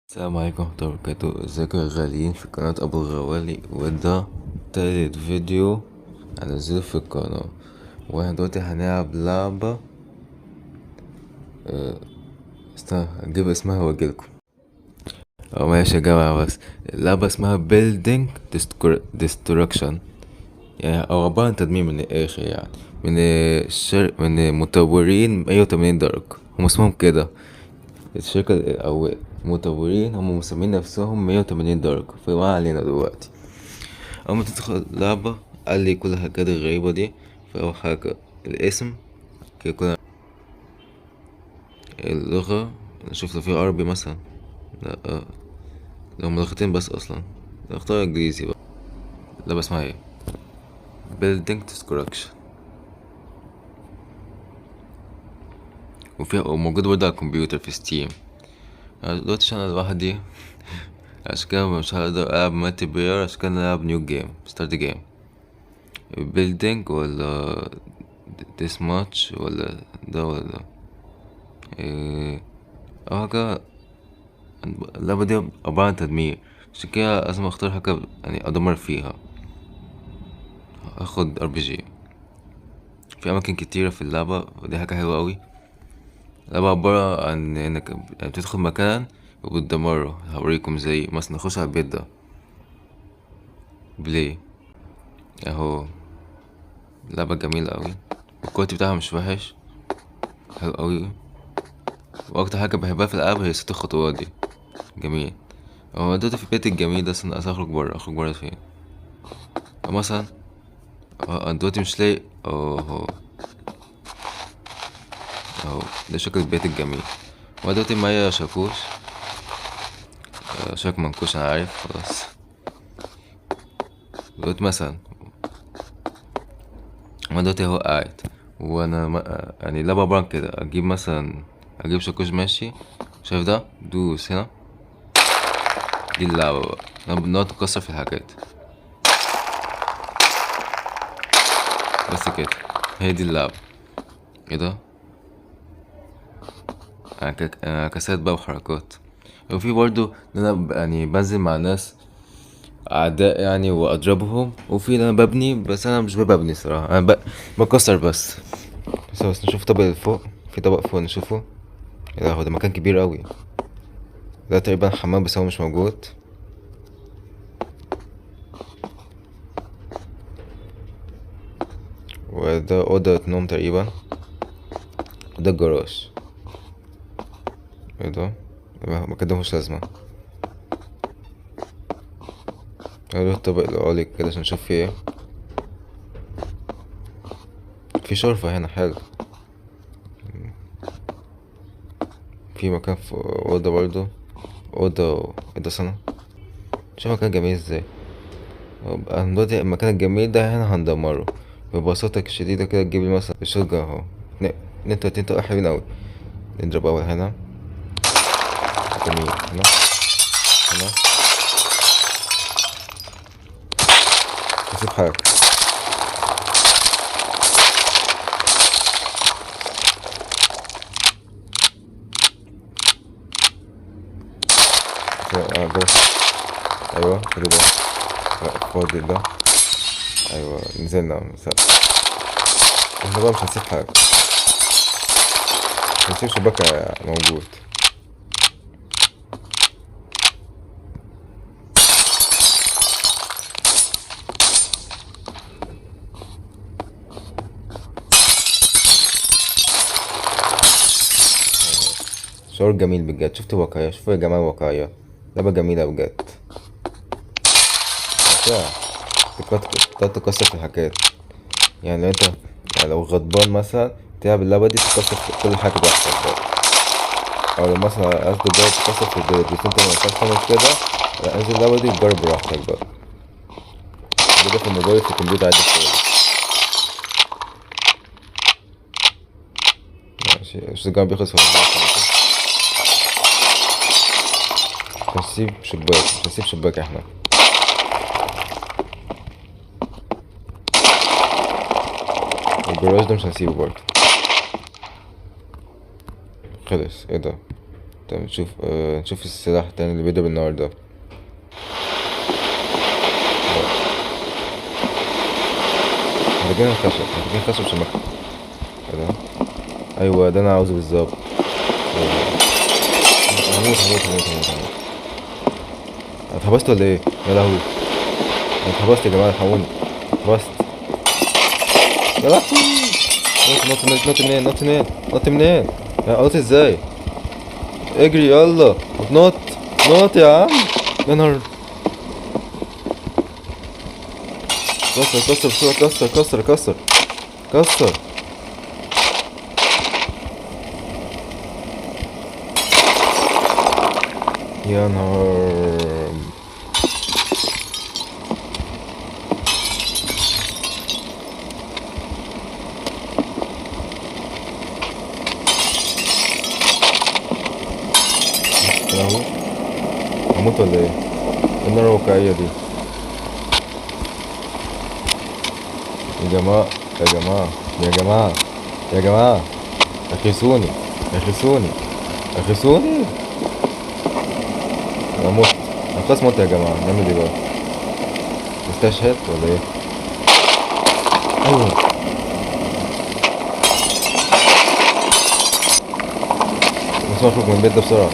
السلام عليكم ورحمة الله وبركاته. ازيكم يا غاليين في قناة ابو الغوالي، وده تالت فيديو هنزله في القناة. واحنا دلوقتي هنلعب لعبة. استنى هجيب اسمها واجيلكم. ماشي يا جماعة، بس اللعبة اسمها Building Destruction، يعني او عبارة عن تدمير من الاخر، يعني من مطورين 180 درجة، هم اسمهم كده. الشركة أو مطورين هم مسمين نفسهم 180 درجة، فما علينا دلوقتي. أول ما تدخل اللعبة قال لي كل الحاجات الغريبة دي. فأول حاجة الاسم، كده كل اللغة. نشوف لو في عربي مثلا. لا لو لغتين بس أصلا. اختار انجليزي بقى. اللعبة اسمها ايه؟ Building Destruction. وموجود برضه على الكمبيوتر في ستيم. أنا دلوقتي عشان أنا لوحدي عشان كده مش هقدر ألعب مالتي بلاير، عشان كده نلعب نيو جيم ستارت جيم. بيلدينج ولا ديس ماتش ولا ده ولا ده؟ ايه حاجة. اللعبة دي عبارة عن تدمير، عشان كده لازم اختار حاجة يعني ادمر فيها. اخد ار بي جي. في اماكن كتيرة في اللعبة، ودي حاجة حلوة اوي. اللعبة عبارة عن انك يعني بتدخل مكان وبتدمره. هوريكم زي مثلا نخش على البيت ده. بلاي اهو. لعبة جميلة اوي، الكواليتي بتاعها مش وحش، حلو اوي. واكتر حاجة بحبها في الالعاب هي ست الخطوات دي، جميل. هو دلوقتي في بيتي الجميل ده، استنى اخرج برا. اخرج برا فين؟ مثلا أنا دلوقتي مش لاقي. اهو اهو ده شكل البيت الجميل. هو دلوقتي معايا شاكوش. شاك منكوش، انا عارف خلاص. دلوقتي مثلا هو دلوقتي هو قاعد، وانا يعني لعبة عبارة عن كده. اجيب مثلا، اجيب شاكوش ماشي. شايف ده؟ دوس هنا. دي اللعبة بقى، نقعد نكسر في الحاجات. بس كده، هي دي اللعبة. ايه ده؟ كاسات بقى وحركات. وفي برضو ان انا يعني بنزل مع ناس اعداء يعني واضربهم، وفي ان انا ببني، بس انا مش ببني صراحة، انا بكسر بس. بس نشوف الطبق اللي فوق. في طبق فوق نشوفه. ايه ده؟ هو ده مكان كبير قوي. ده تقريبا حمام بس هو مش موجود. وده اوضة نوم تقريبا. وده الجراج. ايه ده؟ المكان ده مش لازمة. هذا الطبق العالي كده عشان نشوف فيه ايه. في شرفة هنا، حلو. في مكان في أوضة برضو. أوضة ايه ده؟ سنة. شوف مكان جميل ازاي. انا دلوقتي المكان الجميل ده هنا هندمره ببساطة شديدة كده. تجيب لي مثلا الشوتجن اهو. اتنين تلاتين طلقة حلوين اوي. نضرب اول هنا. جميل هنا. هنا. نسيب حاجة. ده. ايوه خدوا ده. لا فاضي ده. ايوه نزلنا احنا بقى مش هنسيب حاجة. مش هنسيب شباك موجود. شعور جميل بجد. شفت واقعية؟ شوفوا يا جماعة واقعية. لعبة جميلة بجد. واقعية. تقعد تكسر في الحاجات. يعني لو انت، يعني لو غضبان مثلا تلعب اللعبة دي تكسر في كل حاجة براحتك بقى. او لو مثلا قصدك جرب تكسر في البيت بس انت مينفعش تعمل كده، لا انزل اللعبة دي وجرب براحتك بقى. ده في الموبايل، في الكمبيوتر عادي خالص. ماشي الشجاع بيخلص في الموبايل خلاص. مش هنسيب شباك، مش هنسيب شباك احنا. والجراج ده مش هنسيبه برضه. خلص ايه ده؟ طب نشوف السلاح التاني اللي بيضرب النار ده. محتاجين خشب عشان المكتب. ده ايوه ده انا عاوزه بالظبط. هموت. أنا اتحبست ولا ايه؟ يا لهوي انا اتحبست يا جماعه، الحقوني اتحبست. يا لهوي نط منين يا نط ازاي؟ اجري يلا نط يا عم. يا نهار. كسر بسرعة، كسر. يا نهار. يا لهوي هموت ولا ايه؟ إيه النار الواقعية دي؟ يا جماعة يا جماعة اخلصوني اخلصوني اخلصوني. انا مت. انا خلاص مت يا جماعة، نعمل ايه بقى؟ نستشهد ولا ايه؟ ايوه بس اخرج من البيت ده بسرعة.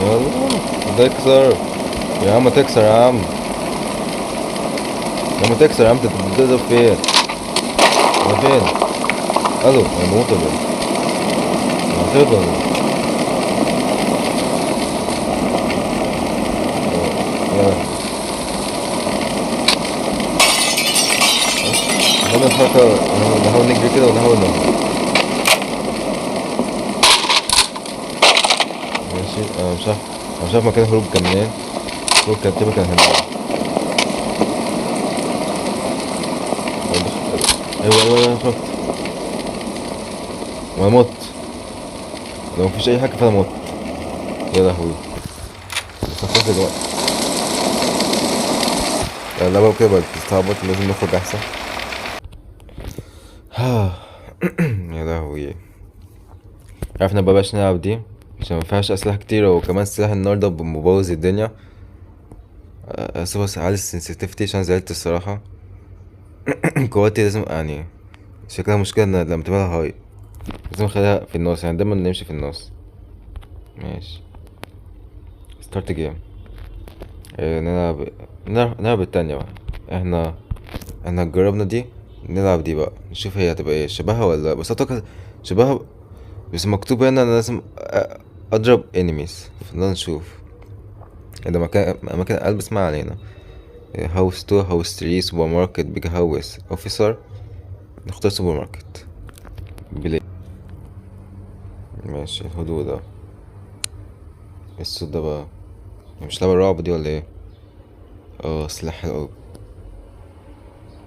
يلا ده يكسر. يا عم تكسر يا عم. لما تكسر يا عم تضرب فين؟ انا فين؟ الو انا بموت ولا ايه؟ انا هتغلط ولا ايه؟ يلا نحاول نتحرك، نحاول نجري كده ونحاول ماشي. انا مش عارف مكان الهروب كان منين. الهروب كان تقريبا كان هنا. ايوه خفت وانا مت. لو مفيش اي حاجة فانا مت. يا لهوي بس خلاص يا جماعة. اللعبة وكده بقت بتستعبط، لازم نخرج احسن. يا لهوي. عارف انا مبقاش نلعب دي عشان مفيهاش اسلحة كتير، وكمان سلاح النار ده مبوظ الدنيا. بس عالي السنسيتيفيتي عشان زعلت الصراحة. قواتي لازم يعني شكلها مشكلة ان لما تبقى هاي لازم نخليها في النص، يعني دايما نمشي في النص. ماشي ستارت جيم. نلعب التانية بقى. احنا احنا جربنا دي، نلعب دي بقى نشوف هي هتبقى ايه، شبهها ولا لأ. بس اعتقد شبهها. بس مكتوب هنا انا لازم اضرب انيميز. خلينا نشوف. ده مكان البس ما علينا. هاوس 2 هاوس 3 سوبر ماركت بيج هاوس اوفيسر. نختار سوبر ماركت. بلاي. ماشي الهدوء ده. ايه الصوت ده بقى؟ مش لعبة الرعب دي ولا ايه؟ سلاح حلو أوي.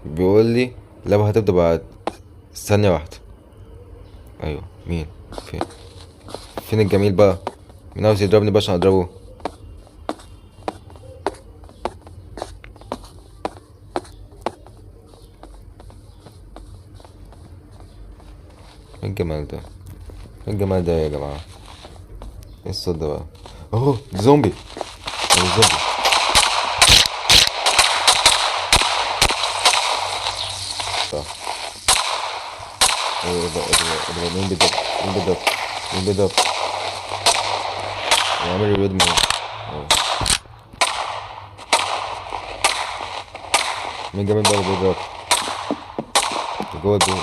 بيقول لي اللعبة هتبدأ بعد ثانية واحدة. ايوه مين؟ فين؟ فين الجميل بقى؟ مين عاوز يضربني بقى عشان اضربه؟ ايه الجمال ده؟ ايه الجمال ده يا جماعة؟ ايه الصوت ده بقى؟ اوه دي زومبي. دي زومبي. صح. ايه ده مين بيضرب يعمل ريلود مين؟ أوه. مين جميل بقى اللي بيضرب؟ جوه الدور.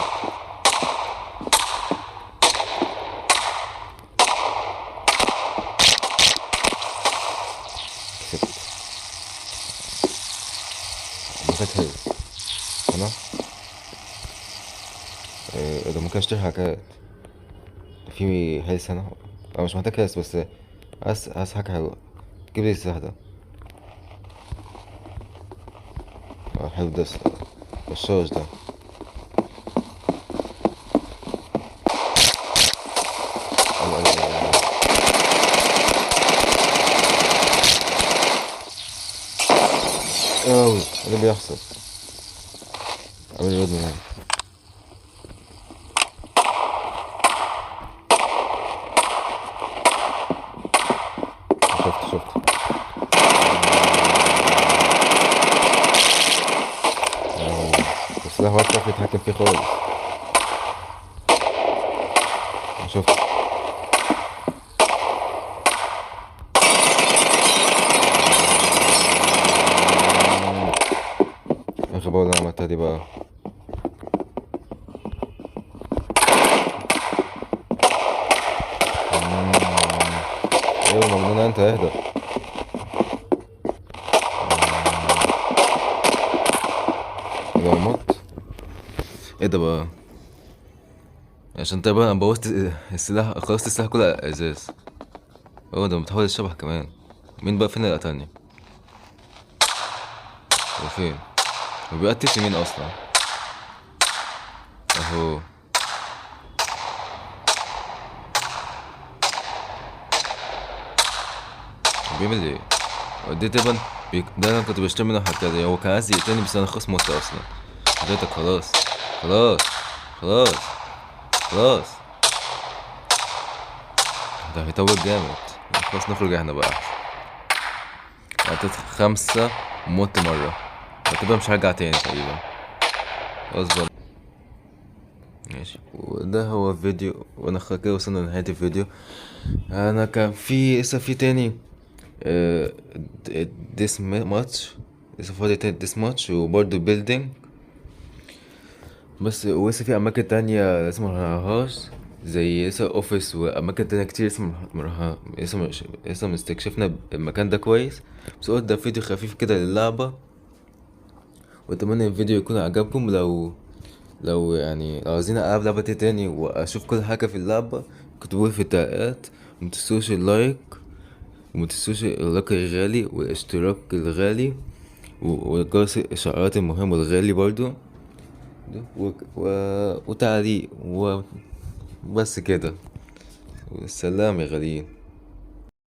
كسبت. مسك هيلز. انا ده ممكن اشتري حاجات في هيلز هنا. انا مش محتاج هيلز بس عايز حاجة حلوة. جيب لي السلاح ده. حلو ده الشارج ده. أيوة، أيوة، أيوة، أيوة. اوي ايه اللي بيحصل؟ اعمل ريلود من هنا. السلاح محدش عارف يتحكم فيه خالص. شفت؟ اخر بقى اللي انا عملتها دي بقى. ايوه مجنون انت، اهدى. لو مت ايه ده بقى؟ عشان انت بقى بوظت السلاح، خلصت السلاح كله ازاز. هو ده متحول الشبح كمان. مين بقى فين اللي قتلني؟ هو فين؟ هو بيقتل مين اصلا؟ اهو. هو بيعمل ايه؟ هو دي تقريبا ده انا كنت بشتري منه حاجة. هو كان عايز يقتلني بس انا خلاص مت اصلا. حضرتك خلاص. خلاص. خلاص. خلاص. ده هيطول جامد. خلاص نخرج احنا بقى. قتلت 5 ومت مرة. تقريبا مش هرجع تاني تقريبا. خلاص بقى. ماشي، وده هو فيديو، وانا كده وصلنا لنهاية الفيديو. انا كان في لسه في تاني ديس ماتش، لسه فاضي تاني ديس ماتش وبرضه بيلدينج. بس ولسه في اماكن تانية لسه منحرهاش، زي لسه اوفيس واماكن تانية كتير لسه منحرها، لسه مستكشفنا المكان ده كويس. بس قلت ده فيديو خفيف كده للعبة، واتمنى الفيديو يكون عجبكم. لو عاوزين العب لعبة تاني واشوف كل حاجة في اللعبة، اكتبولي في التعليقات. متنسوش اللايك، ومتنسوش اللايك الغالي والاشتراك الغالي وجرس الاشعارات المهم والغالي برضو، وتعليق وبس كده. والسلام يا غاليين.